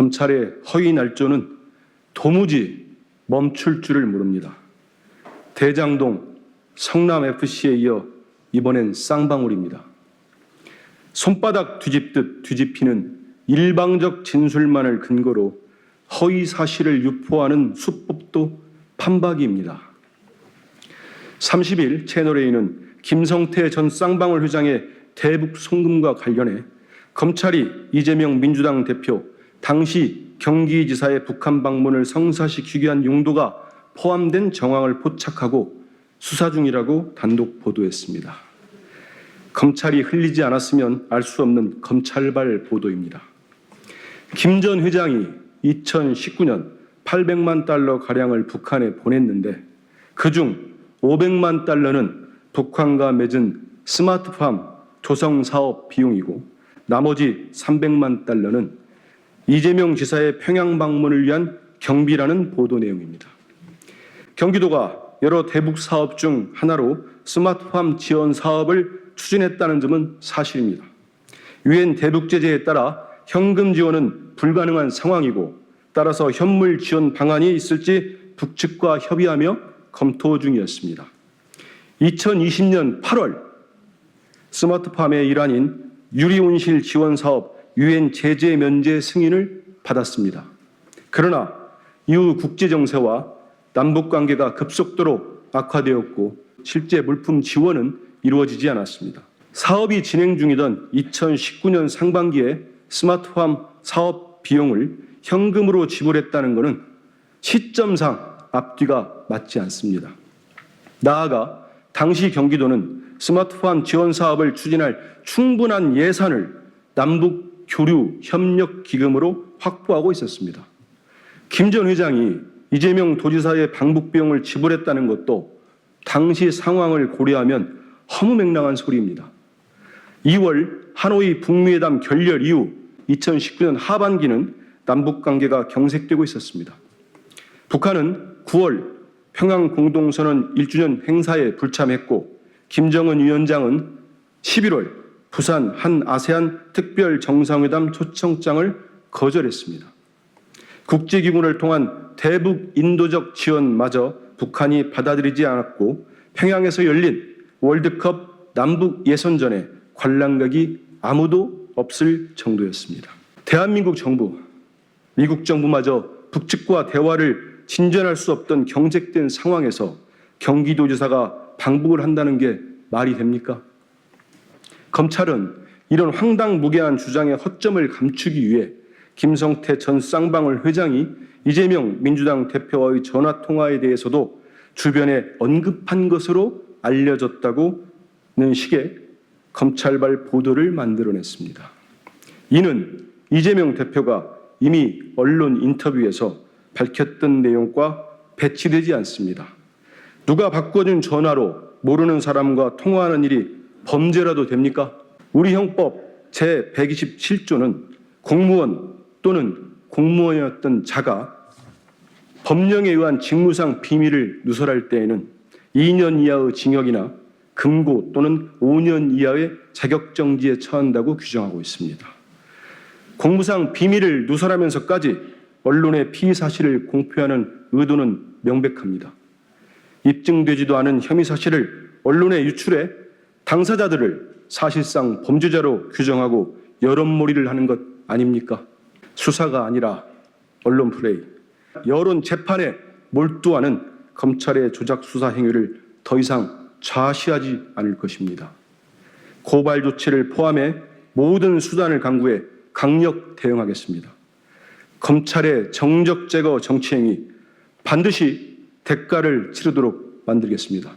검찰의 허위 날조는 도무지 멈출 줄을 모릅니다. 대장동, 성남FC에 이어 이번엔 쌍방울입니다. 손바닥 뒤집듯 뒤집히는 일방적 진술만을 근거로 허위 사실을 유포하는 수법도 판박이입니다. 30일 채널A는 김성태 전 쌍방울 회장의 대북 송금과 관련해 검찰이 이재명 민주당 대표 당시 경기지사의 북한 방문을 성사시키기 위한 용도가 포함된 정황을 포착하고 수사 중이라고 단독 보도했습니다. 검찰이 흘리지 않았으면 알 수 없는 검찰발 보도입니다. 김 전 회장이 2019년 800만 달러가량을 북한에 보냈는데 그중 500만 달러는 북한과 맺은 스마트팜 조성 사업 비용이고 나머지 300만 달러는 이재명 지사의 평양 방문을 위한 경비라는 보도 내용입니다. 경기도가 여러 대북 사업 중 하나로 스마트팜 지원 사업을 추진했다는 점은 사실입니다. 유엔 대북 제재에 따라 현금 지원은 불가능한 상황이고 따라서 현물 지원 방안이 있을지 북측과 협의하며 검토 중이었습니다. 2020년 8월 스마트팜의 일환인 유리온실 지원 사업 유엔 제재 면제 승인을 받았습니다. 그러나 이후 국제 정세와 남북 관계가 급속도로 악화되었고 실제 물품 지원은 이루어지지 않았습니다. 사업이 진행 중이던 2019년 상반기에 스마트팜 사업 비용을 현금으로 지불했다는 것은 시점상 앞뒤가 맞지 않습니다. 나아가 당시 경기도는 스마트팜 지원 사업을 추진할 충분한 예산을 남북 교류 협력 기금으로 확보하고 있었습니다. 김 전 회장이 이재명 도지사의 방북 비용을 지불했다는 것도 당시 상황을 고려하면 허무맹랑한 소리입니다. 2월 하노이 북미회담 결렬 이후 2019년 하반기는 남북관계가 경색되고 있었습니다. 북한은 9월 평양 공동선언 1주년 행사에 불참했고 김정은 위원장은 11월 부산 한 아세안 특별 정상회담 초청장을 거절했습니다. 국제기구를 통한 대북 인도적 지원마저 북한이 받아들이지 않았고 평양에서 열린 월드컵 남북 예선전에 관람객이 아무도 없을 정도였습니다. 대한민국 정부, 미국 정부마저 북측과 대화를 진전할 수 없던 경색된 상황에서 경기도지사가 방북을 한다는 게 말이 됩니까? 검찰은 이런 황당무계한 주장의 허점을 감추기 위해 김성태 전 쌍방울 회장이 이재명 민주당 대표와의 전화통화에 대해서도 주변에 언급한 것으로 알려졌다고는 식의 검찰발 보도를 만들어냈습니다. 이는 이재명 대표가 이미 언론 인터뷰에서 밝혔던 내용과 배치되지 않습니다. 누가 바꿔준 전화로 모르는 사람과 통화하는 일이 범죄라도 됩니까? 우리 형법 제127조는 공무원 또는 공무원이었던 자가 법령에 의한 직무상 비밀을 누설할 때에는 2년 이하의 징역이나 금고 또는 5년 이하의 자격정지에 처한다고 규정하고 있습니다. 공무상 비밀을 누설하면서까지 언론에 피의 사실을 공표하는 의도는 명백합니다. 입증되지도 않은 혐의 사실을 언론에 유출해 당사자들을 사실상 범죄자로 규정하고 여론몰이를 하는 것 아닙니까? 수사가 아니라 언론 플레이, 여론 재판에 몰두하는 검찰의 조작 수사 행위를 더 이상 좌시하지 않을 것입니다. 고발 조치를 포함해 모든 수단을 강구해 강력 대응하겠습니다. 검찰의 정적 제거 정치행위 반드시 대가를 치르도록 만들겠습니다.